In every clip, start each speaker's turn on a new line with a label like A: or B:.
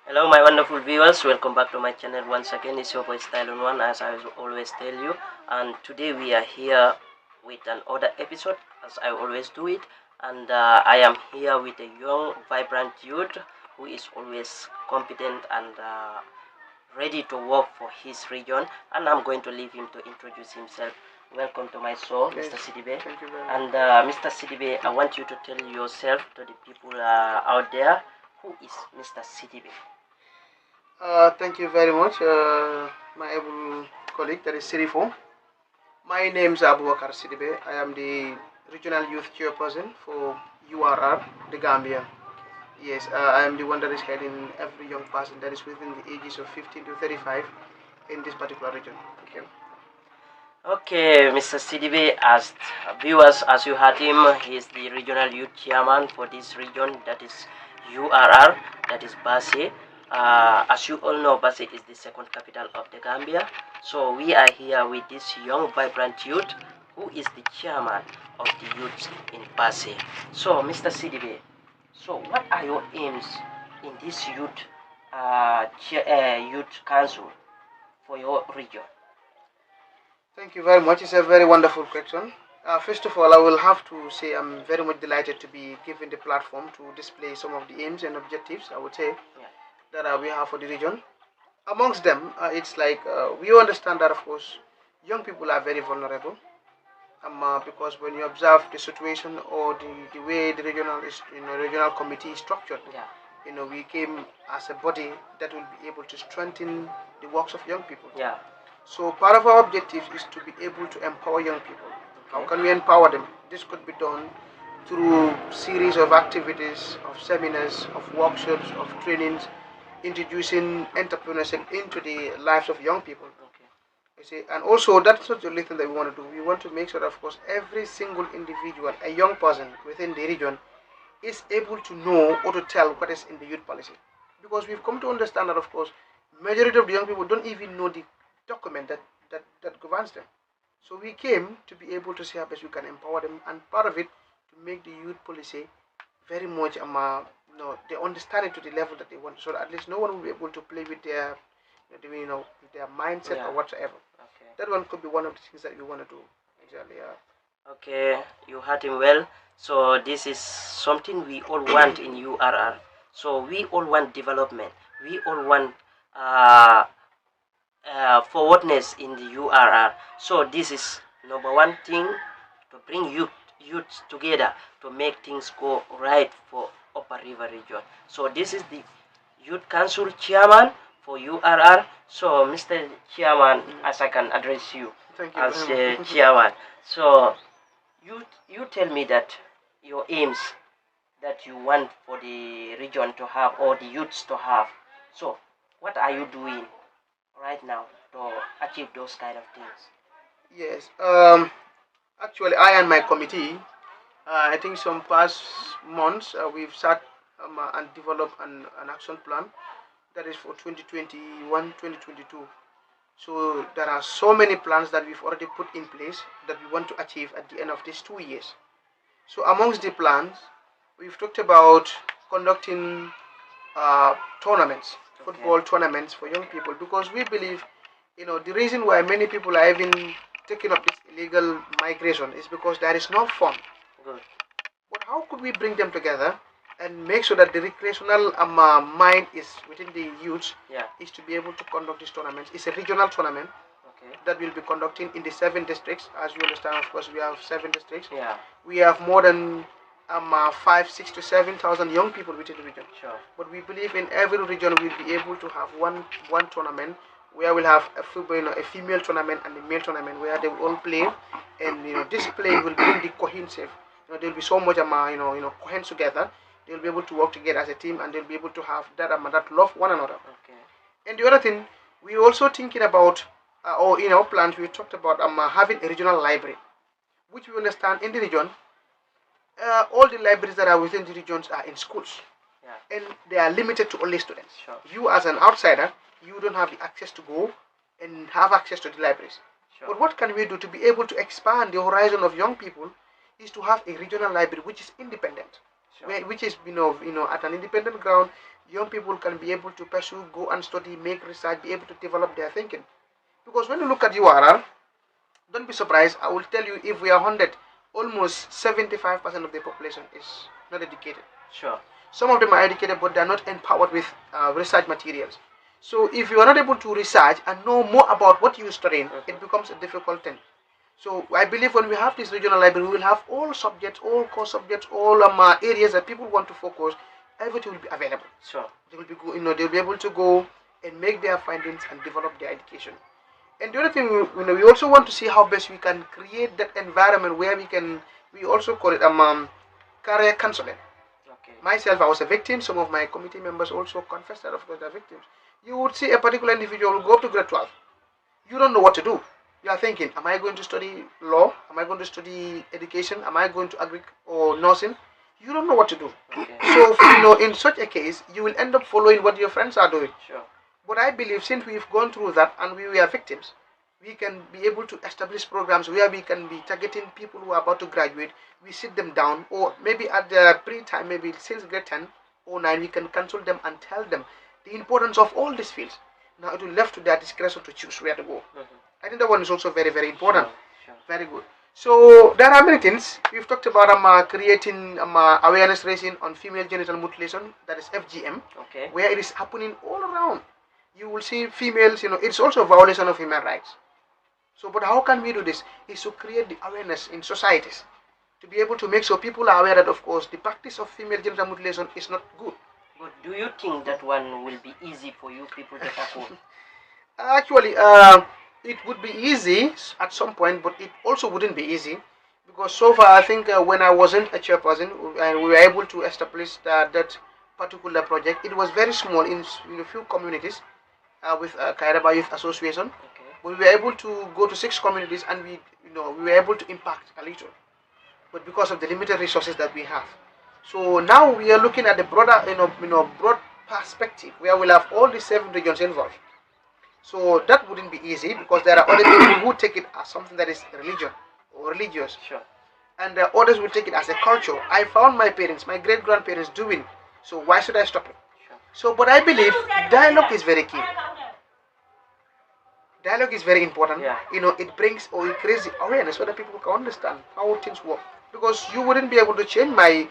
A: Hello, my wonderful viewers. Welcome back to my channel once again. It's your boy Style on One, as I always tell you. And today we are here with another episode, as I always do it. And I am here with a young, vibrant youth who is always competent and ready to work for his region. And I'm going to leave him to introduce himself. Welcome to my show,
B: Okay.
A: Mr. Sidibeh.
B: Thank you very much.
A: And Mr. Sidibeh, I want you to tell yourself to the people out there, who is Mr. Sidibeh?
B: Thank you very much, my able colleague, that is Sirifo. My name is BUBACARR Sidibeh. I am the regional youth chairperson for URR, the Gambia. Yes, I am the one that is heading every young person that is within the ages of 15 to 35 in this particular region. Okay.
A: Okay, Mr. Sidibeh, as viewers, as you heard him, he is the regional youth chairman for this region, that is URR, that is Basse. As you all know, Basse is the second capital of the Gambia. So we are here with this young, vibrant youth who is the chairman of the youth in Basse. So, Mr. Sidibeh, so what are your aims in this youth council for your region?
B: Thank you very much. It's a very wonderful question. First of all, I will have to say I'm very much delighted to be given the platform to display some of the aims and objectives, I would say,
A: Yeah.
B: that we have for the region. Amongst them, it's like we understand that, of course, young people are very vulnerable. Because when you observe the situation or the way the regional committee is structured,
A: Yeah.
B: we came as a body that will be able to strengthen the works of young people.
A: Yeah.
B: So part of our objective is to be able to empower young people. How
A: Okay.
B: can we empower them? This could be done through series of activities, of seminars, of workshops, of trainings, introducing entrepreneurship into the lives of young people.
A: Okay.
B: You see, and also that's not the only thing that we want to do. We want to make sure that, of course, every single individual, a young person within the region, is able to know or to tell what is in the youth policy. Because we've come to understand that, of course, majority of the young people don't even know the document that governs them. So we came to be able to see how best we can empower them, and part of it to make the youth policy very much they understand it to the level that they want. So that at least no one will be able to play with their with their mindset
A: Yeah.
B: or whatsoever.
A: Okay.
B: That one could be one of the things that we want to do. Exactly. Yeah.
A: Okay, you heard him well. So this is something we all want in URR. So we all want development. We all want uh, forwardness in the URR. So this is number one thing, to bring youth together to make things go right for Upper River region. So this is the Youth Council Chairman for URR. So Mr. Chairman, as I can address you
B: Thank you
A: as
B: very much.
A: Chairman. So you tell me that your aims that you want for the region to have, or the youths to have. So what are you doing right now to achieve those kind of things?
B: Yes. Actually, I and my committee, I think some past months, we've sat and developed an action plan that is for 2021, 2022. So there are so many plans that we've already put in place that we want to achieve at the end of these 2 years. So amongst the plans, we've talked about conducting tournaments, football tournaments for young people, because we believe, the reason why many people are even taking up this illegal migration is because there is no fun.
A: Good.
B: But how could we bring them together and make sure that the recreational mind is within the youths?
A: Yeah.
B: Is to be able to conduct these tournaments. It's a regional tournament.
A: Okay.
B: That will be conducting in the 7 districts. As you understand, of course, we have 7 districts.
A: Yeah.
B: We have more than 5, 6 to 7,000 young people within the region.
A: Sure.
B: But we believe in every region we'll be able to have one tournament where we'll have a football, a female tournament and a male tournament where they will all play, and this play will bring the cohesive. There'll be so much coherence together. They'll be able to work together as a team, and they'll be able to have that love one another.
A: Okay.
B: And the other thing, we're also thinking about, or in our plans, we talked about having a regional library, which we understand in the region. All the libraries that are within the regions are in schools. Yeah. And they are limited to only students.
A: Sure.
B: You as an outsider, you don't have the access to go and have access to the libraries. Sure. But what can we do to be able to expand the horizon of young people is to have a regional library which is independent. Sure. Which is at an independent ground. young people can be able to pursue, go and study, make research, be able to develop their thinking. Because when you look at URR, don't be surprised. I will tell you, if we are 100, almost 75% of the population is not educated.
A: Sure.
B: Some of them are educated, but they are not empowered with research materials. So if you are not able to research and know more about what you are studying, it becomes a difficult thing. So I believe when we have this regional library, we will have all subjects, all core subjects, all areas that people want to focus. Everything will be available.
A: Sure.
B: They will be, they'll be able to go and make their findings and develop their education. And the other thing, we also want to see how best we can create that environment where we also call it career counseling.
A: Okay.
B: Myself, I was a victim. Some of my committee members also confessed that, of course, they're victims. You would see a particular individual go up to grade 12. You don't know what to do. You are thinking, am I going to study law? Am I going to study education? Am I going to agri or nursing? You don't know what to do.
A: Okay.
B: So, in such a case, you will end up following what your friends are doing.
A: Sure.
B: But I believe since we've gone through that and we were victims, we can be able to establish programs where we can be targeting people who are about to graduate. We sit them down, or maybe at the pre-time, maybe since grade 10 or 9, we can consult them and tell them the importance of all these fields. Now it will be left to their discretion to choose where to go. I think that one is also very, very important.
A: Sure.
B: Very good. So there are many things. We've talked about creating awareness raising on female genital mutilation, that is FGM,
A: okay,
B: where it is happening all around. You will see females, it's also a violation of human rights. So, but how can we do this? Is to create the awareness in societies, to be able to make sure people are aware that, of course, the practice of female genital mutilation is not good.
A: But do you think that one will be easy for you people to tackle?
B: Actually, it would be easy at some point, but it also wouldn't be easy, because so far I think when I wasn't a chairperson and we were able to establish that particular project, it was very small in a few communities with Kairaba Youth Association.
A: Okay.
B: We were able to go to 6 communities and we were able to impact a little, but because of the limited resources that we have. So now we are looking at the broader, broad perspective where we'll have all the 7 regions involved. So that wouldn't be easy because there are other people who take it as something that is religion or religious.
A: Sure.
B: And others will take it as a culture. I found my parents, my great-grandparents doing, so why should I stop it?
A: Sure.
B: So, but I believe dialogue is very key. Dialogue is very important.
A: Yeah.
B: It brings or it creates awareness so that people can understand how things work. Because you wouldn't be able to change my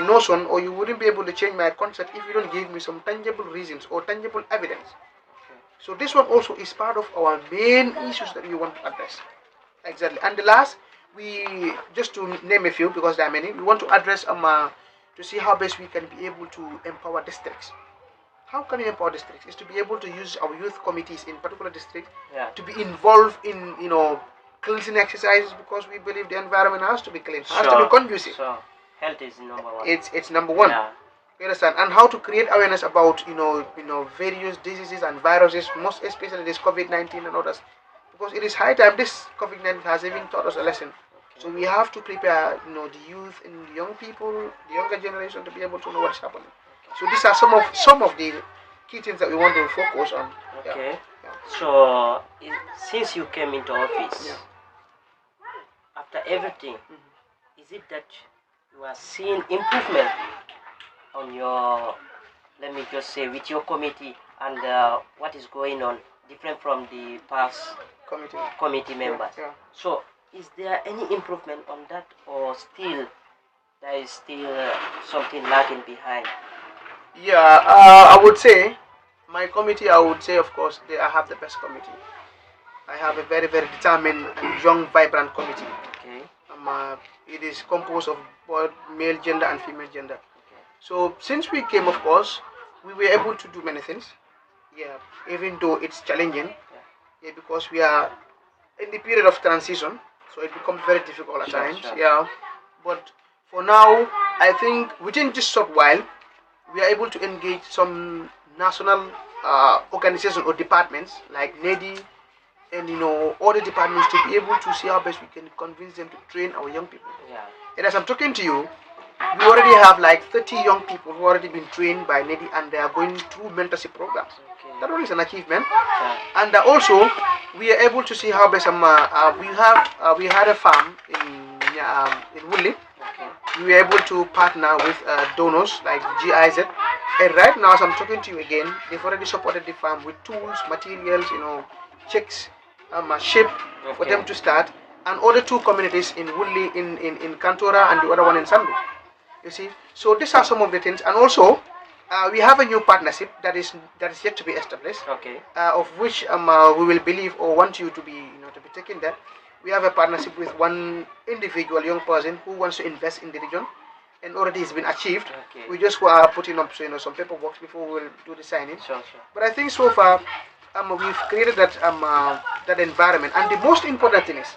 B: notion, or you wouldn't be able to change my concept if you don't give me some tangible reasons or tangible evidence.
A: Okay.
B: So this one also is part of our main issues that we want to address. Exactly. And the last, we just to name a few because there are many, we want to address to see how best we can be able to empower districts. How can we empower districts? Is to be able to use our youth committees in particular districts to be involved in cleansing exercises, because we believe the environment has to be clean, has to be conducive.
A: So health is number one.
B: It's number one.
A: Yeah.
B: You understand? And how to create awareness about various diseases and viruses, most especially this COVID-19 and others, because it is high time this COVID-19 has even taught us a lesson. Okay. So we have to prepare the youth and the young people, the younger generation, to be able to know what's happening. So these are some of the key things that we want to focus on.
A: Okay. Yeah. So since you came into office, after everything, is it that you are seeing improvement on your, let me just say, with your committee and what is going on different from the past committee members?
B: Yeah.
A: So is there any improvement on that, or still there is still something lagging behind?
B: Yeah, I would say my committee, I would say, of course, I have the best committee. I have a very, very determined and young, vibrant committee.
A: Okay.
B: It is composed of both male gender and female gender. Okay. So since we came, of course, we were able to do many things. Yeah, even though it's challenging. Yeah, because we are in the period of transition, so it becomes very difficult at times. Sure. Yeah, but for now, I think within this short while, we are able to engage some national organizations or departments like NEDI and all the departments to be able to see how best we can convince them to train our young people. Yeah. And as I'm talking to you, we already have like 30 young people who already been trained by NEDI, and they are going through mentorship programs. Okay. That one is an achievement. Yeah. And also we are able to see how best we had a farm in Woodley. Okay. We were able to partner with donors like GIZ And right now, as I'm talking to you again, they've already supported the farm with tools, materials, chicks, sheep for them to start, and other two communities in Woodley, in Kantora, and the other one in Sandu. You see, so these are some of the things, and also we have a new partnership that is yet to be established.
A: Okay.
B: Of which we will believe or want you to be taking that. We have a partnership with one individual young person who wants to invest in the region, and already it's been achieved.
A: Okay.
B: We just are putting up some paperwork before we will do the signing.
A: Sure.
B: But I think so far we've created that environment, and the most important thing is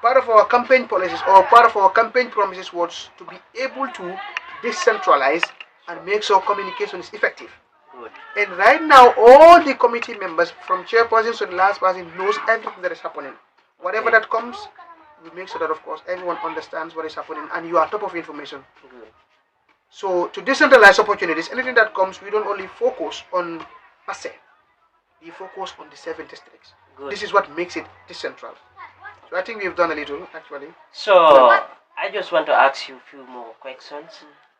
B: part of our campaign policies or part of our campaign promises was to be able to decentralize and make sure communication is effective.
A: Good.
B: And right now, all the committee members, from chairperson to the last person, knows everything that is happening. Whatever that comes, we make sure that, of course, everyone understands what is happening and you are top of information.
A: Good.
B: So, to decentralize opportunities, anything that comes, we don't only focus on PESSSI. We focus on the 7 districts.
A: Good.
B: This is what makes it decentral. So, I think we've done a little, actually.
A: So, I just want to ask you a few more questions.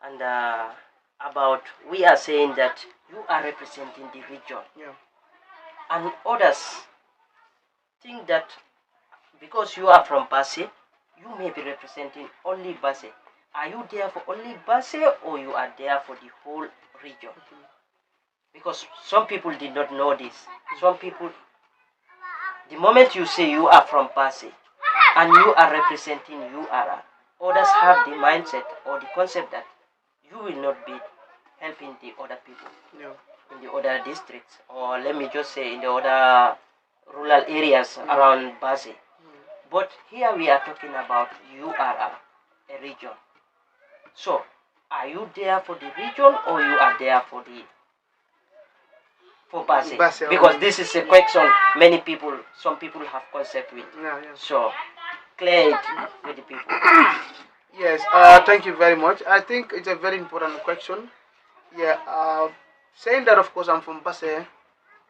A: And about, we are saying that you are representing the region.
B: Yeah.
A: And others think that because you are from Basse, you may be representing only Basse. Are you there for only Basse, or you are there for the whole region? Because some people did not know this. Some people, the moment you say you are from Basse and you are representing URR, others have the mindset or the concept that you will not be helping the other people in the other districts, or let me just say in the other rural areas around Basse. But here we are talking about URR, a region. So, are you there for the region, or you are there for Basse? Because this is a question some people have concept with. So, clear it with the people.
B: Yes, thank you very much. I think it's a very important question. Yeah, saying that, of course, I'm from Basse,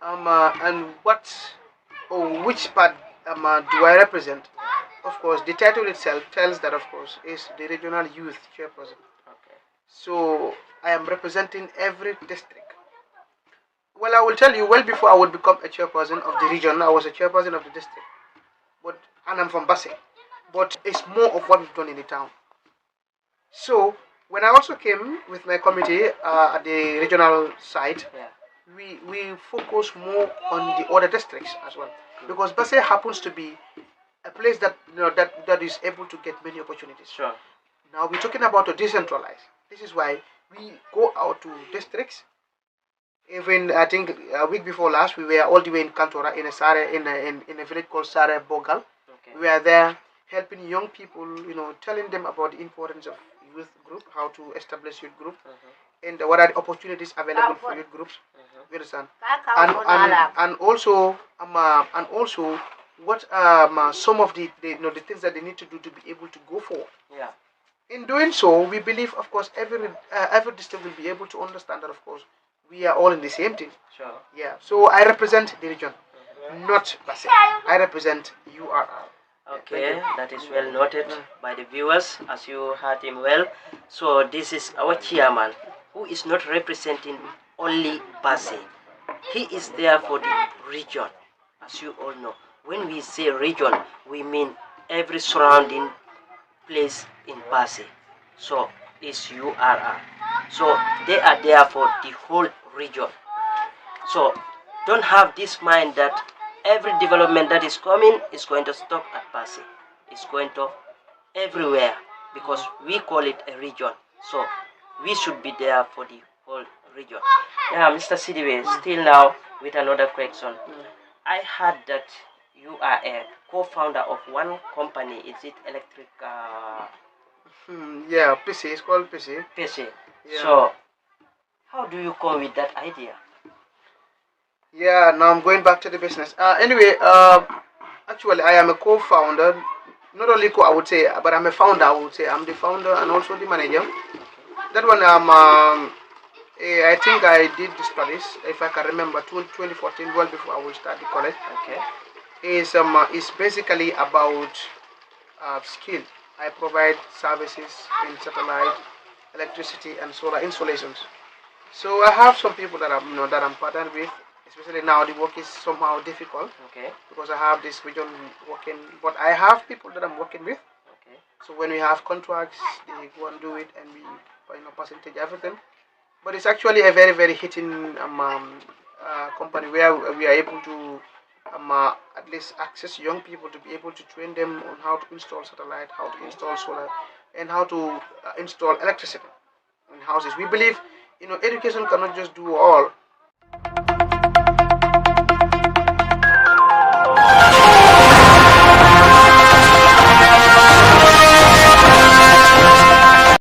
B: and which part do I represent? Of course, the title itself tells that, of course, is the regional youth chairperson.
A: Okay.
B: So I am representing every district. Well, I will tell you, well before I would become a chairperson of the region, I was a chairperson of the district, and I'm from Basse. But it's more of what we've done in the town. So when I also came with my committee at the regional site, we focus more on the other districts as well, because Basse happens to be a place that that is able to get many opportunities.
A: Sure.
B: Now we're talking about to decentralize. This is why we go out to districts. Even I think a week before last, we were all the way in Kantora in a village called Sare Bogal. Okay. We were there helping young people, telling them about the importance of youth group, how to establish youth group, and what are the opportunities available for youth groups. You understand? And also what some of the things that they need to do to be able to go forward.
A: Yeah.
B: In doing so, we believe, of course, every district will be able to understand that, of course, we are all in the same team.
A: Sure.
B: Yeah. So I represent the region, not Basse. I represent URR.
A: Okay, that is well noted by the viewers, as you heard him well. So this is our chairman, who is not representing only Basse. He is there for the region, as you all know. When we say region, we mean every surrounding place in Basse. So it's URR. So they are there for the whole region. So don't have this mind that every development that is coming is going to stop at Basse. It's going to everywhere, because we call it a region. So we should be there for the whole region. Yeah, Mr. Sidibeh, still now with another question. I heard that you are a co-founder of one company. Is it electric?
B: Yeah, PESSSI. It's called PESSSI.
A: PESSSI. Yeah. So how do you come with that idea?
B: Yeah, now I'm going back to the business. Anyway, actually, I am a co-founder. Not only I would say, but I'm a founder. I would say I'm the founder and also the manager. That one, I think I did the studies, if I can remember, 2014, well before I will start the college.
A: Okay.
B: Is basically about skill. I provide services in satellite, electricity, and solar installations. So I have some people that I'm partnered with, especially now the work is somehow difficult.
A: Okay.
B: Because I have this region working, but I have people that I'm working with.
A: Okay.
B: So when we have contracts, they go and do it, and we percentage everything. But it's actually a very hitting company where we are able to at least access young people to be able to train them on how to install satellite, how to install solar, and how to install electricity in houses. We believe education cannot just do all.